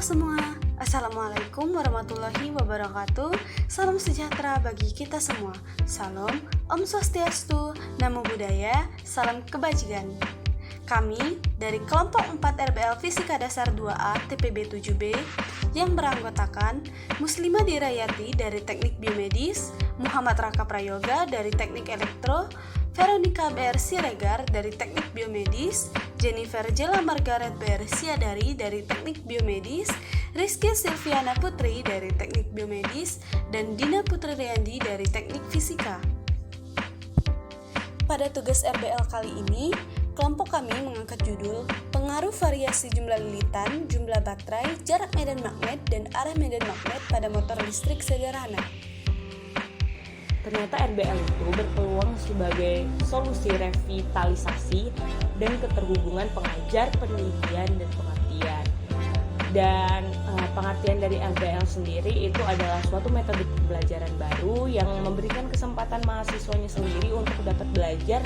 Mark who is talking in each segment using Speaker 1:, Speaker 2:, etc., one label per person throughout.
Speaker 1: semua, Assalamualaikum warahmatullahi wabarakatuh. Salam sejahtera bagi kita semua. Salam, Om Swastiastu, Namo Buddhaya, salam kebajikan. Kami dari kelompok 4 RBL Fisika Dasar 2A TPB 7B yang beranggotakan Muslimah Dirayati dari Teknik Biomedis, Muhammad Raka Prayoga dari Teknik Elektro, Veronica BR Siregar dari Teknik Biomedis, Jennifer Jela Margaret BR Siadari dari Teknik Biomedis, Rizky Silviana Putri dari Teknik Biomedis, dan Dina Putri Riyandi dari Teknik Fisika. Pada tugas RBL kali ini, kelompok kami mengangkat judul Pengaruh Variasi Jumlah Lilitan, Jumlah Baterai, Jarak Medan Magnet, dan Arah Medan Magnet pada Motor Listrik Sederhana.
Speaker 2: Ternyata RBL itu berpeluang sebagai solusi revitalisasi dan keterhubungan pengajar, penelitian, dan pengertian. Dan pengertian dari RBL sendiri itu adalah suatu metode pembelajaran baru yang memberikan kesempatan mahasiswanya sendiri untuk dapat belajar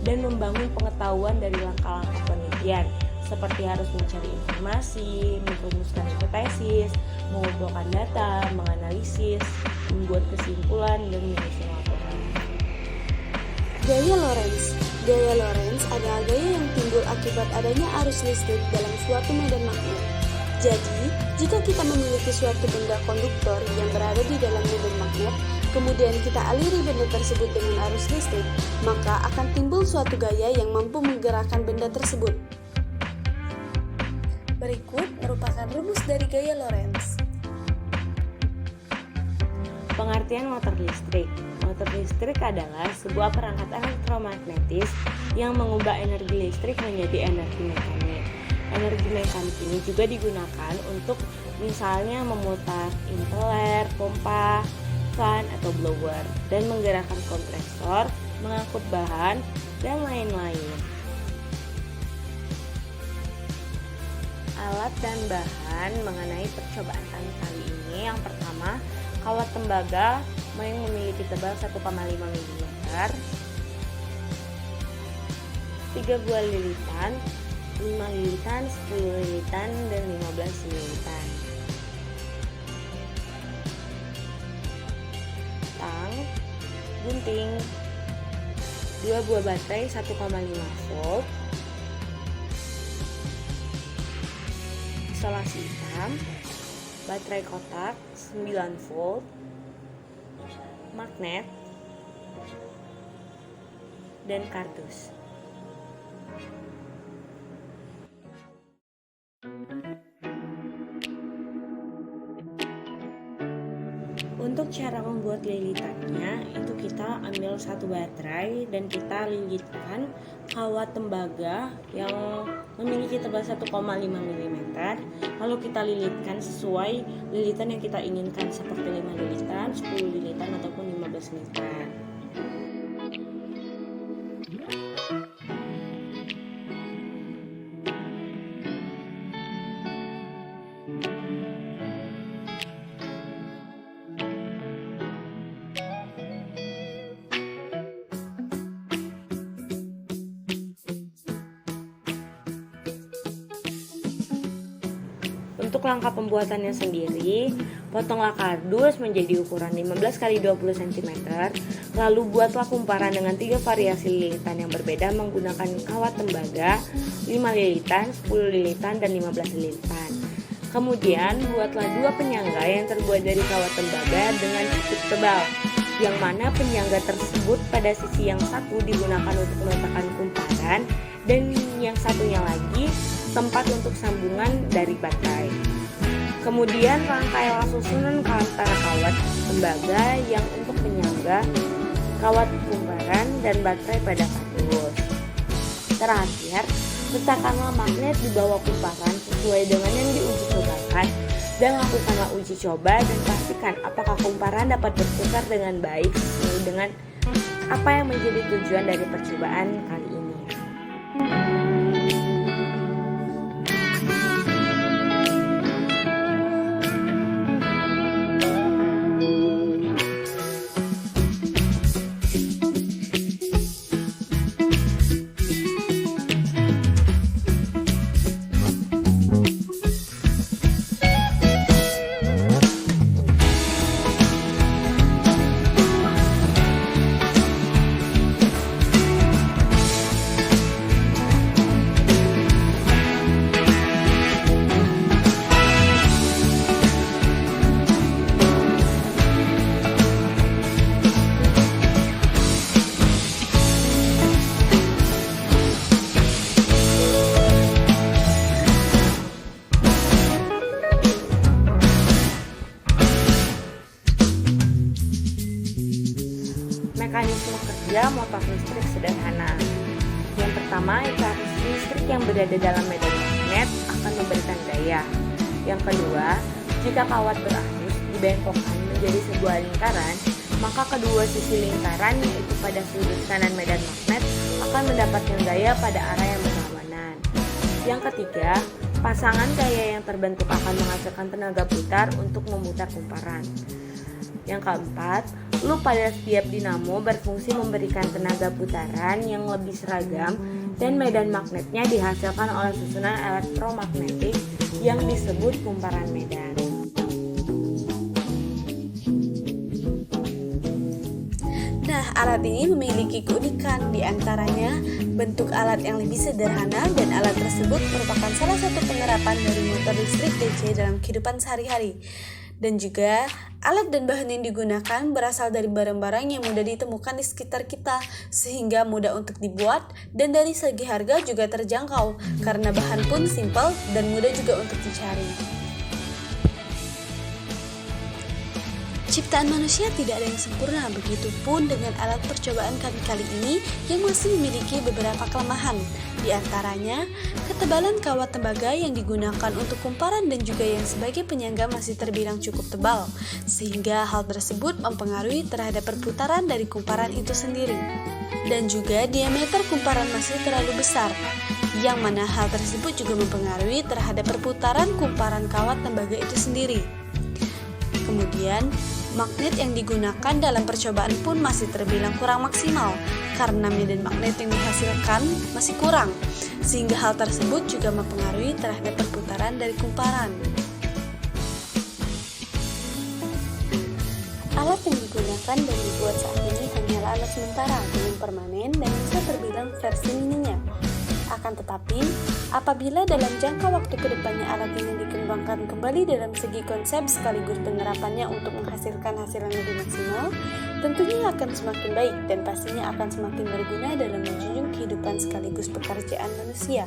Speaker 2: dan membangun pengetahuan dari langkah-langkah penelitian, seperti harus mencari informasi, merumuskan hipotesis, mengumpulkan data, menganalisis, membuat kesimpulan, dan menyusun laporan.
Speaker 1: Gaya Lorentz adalah gaya yang timbul akibat adanya arus listrik dalam suatu medan magnet. Jadi, jika kita memiliki suatu benda konduktor yang berada di dalam medan magnet, kemudian kita aliri benda tersebut dengan arus listrik, maka akan timbul suatu gaya yang mampu menggerakkan benda tersebut. Berikut merupakan rumus dari gaya Lorentz.
Speaker 2: Pengertian motor listrik. Motor listrik adalah sebuah perangkat elektromagnetis yang mengubah energi listrik menjadi energi mekanik. Energi mekanik ini juga digunakan untuk misalnya memutar impeller, pompa, fan atau blower, dan menggerakkan kompresor, mengangkut bahan, dan lain-lain. Alat dan bahan mengenai percobaan kali ini. Yang pertama, kawat tembaga yang memiliki tebal 1,5 mm, 3 buah lilitan, 5 lilitan, 10 lilitan, dan 15 lilitan. Tang, gunting, 2 buah baterai 1,5 volt, isolasi hitam, baterai kotak 9 volt, magnet, dan kardus. Untuk cara membuat lilitannya, itu kita ambil satu baterai dan kita lilitkan kawat tembaga yang memiliki tebal 1,5 mm. Lalu kita lilitkan sesuai lilitan yang kita inginkan, seperti 5 lilitan, 10 lilitan, ataupun 15 lilitan. Untuk langkah pembuatannya sendiri, potonglah kardus menjadi ukuran 15x20 cm, lalu buatlah kumparan dengan 3 variasi lilitan yang berbeda menggunakan kawat tembaga, 5 lilitan, 10 lilitan, dan 15 lilitan. Kemudian, buatlah 2 penyangga yang terbuat dari kawat tembaga dengan cukup tebal, yang mana penyangga tersebut pada sisi yang satu digunakan untuk meletakkan kumparan, dan yang satunya lagi tempat untuk sambungan dari baterai. Kemudian rangkailah susunan antara kawat tembaga yang untuk penyangga, kawat kumparan, dan baterai pada kardus. Terakhir, letakkanlah magnet di bawah kumparan sesuai dengan yang diuji cobakan, dan lakukanlah uji coba dan pastikan apakah kumparan dapat berputar dengan baik sesuai dengan apa yang menjadi tujuan dari percobaan kali ini. kerja motor listrik sederhana. Yang pertama, itu arus listrik yang berada dalam medan magnet akan memberikan gaya. Yang kedua, jika kawat berarus dibengkokkan menjadi sebuah lingkaran, maka kedua sisi lingkaran, yaitu pada sudut kanan medan magnet, akan mendapatkan gaya pada arah yang berlawanan. Yang ketiga, pasangan gaya yang terbentuk akan menghasilkan tenaga putar untuk memutar kumparan. Yang keempat, loop pada setiap dinamo berfungsi memberikan tenaga putaran yang lebih seragam dan medan magnetnya dihasilkan oleh susunan elektromagnetik yang disebut kumparan medan.
Speaker 1: Nah, alat ini memiliki keunikan, diantaranya bentuk alat yang lebih sederhana dan alat tersebut merupakan salah satu penerapan dari motor listrik DC dalam kehidupan sehari-hari. Dan juga alat dan bahan yang digunakan berasal dari barang-barang yang mudah ditemukan di sekitar kita sehingga mudah untuk dibuat, dan dari segi harga juga terjangkau karena bahan pun simpel dan mudah juga untuk dicari. Ciptaan manusia tidak ada yang sempurna, begitupun dengan alat percobaan kami kali ini yang masih memiliki beberapa kelemahan. Di antaranya, ketebalan kawat tembaga yang digunakan untuk kumparan dan juga yang sebagai penyangga masih terbilang cukup tebal, sehingga hal tersebut mempengaruhi terhadap perputaran dari kumparan itu sendiri. Dan juga diameter kumparan masih terlalu besar, yang mana hal tersebut juga mempengaruhi terhadap perputaran kumparan kawat tembaga itu sendiri. Kemudian, magnet yang digunakan dalam percobaan pun masih terbilang kurang maksimal karena medan magnet yang dihasilkan masih kurang, sehingga hal tersebut juga mempengaruhi terhadap perputaran dari kumparan. Alat yang digunakan dan dibuat saat ini hanyalah alat sementara, belum permanen dan bisa terbilang versi mininya. Akan tetapi, apabila dalam jangka waktu kedepannya alat ini dikembangkan kembali dalam segi konsep sekaligus penerapannya untuk menghasilkan hasil yang lebih maksimal, tentunya akan semakin baik dan pastinya akan semakin berguna dalam menjunjung kehidupan sekaligus pekerjaan manusia.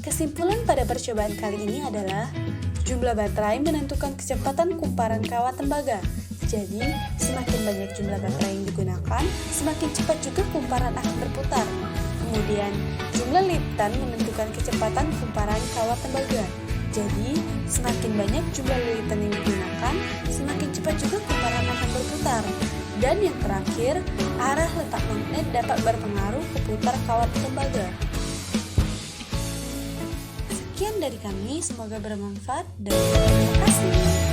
Speaker 1: Kesimpulan pada percobaan kali ini adalah jumlah baterai menentukan kecepatan kumparan kawat tembaga. Jadi, semakin banyak jumlah baterai yang digunakan, semakin cepat juga kumparan akan berputar. Kemudian, jumlah lilitan menentukan kecepatan kumparan kawat tembaga. Jadi, semakin banyak jumlah lilitan yang digunakan, semakin cepat juga kumparan akan berputar. Dan yang terakhir, arah letak magnet dapat berpengaruh ke putar kawat tembaga. Sekian dari kami, semoga bermanfaat dan terima kasih.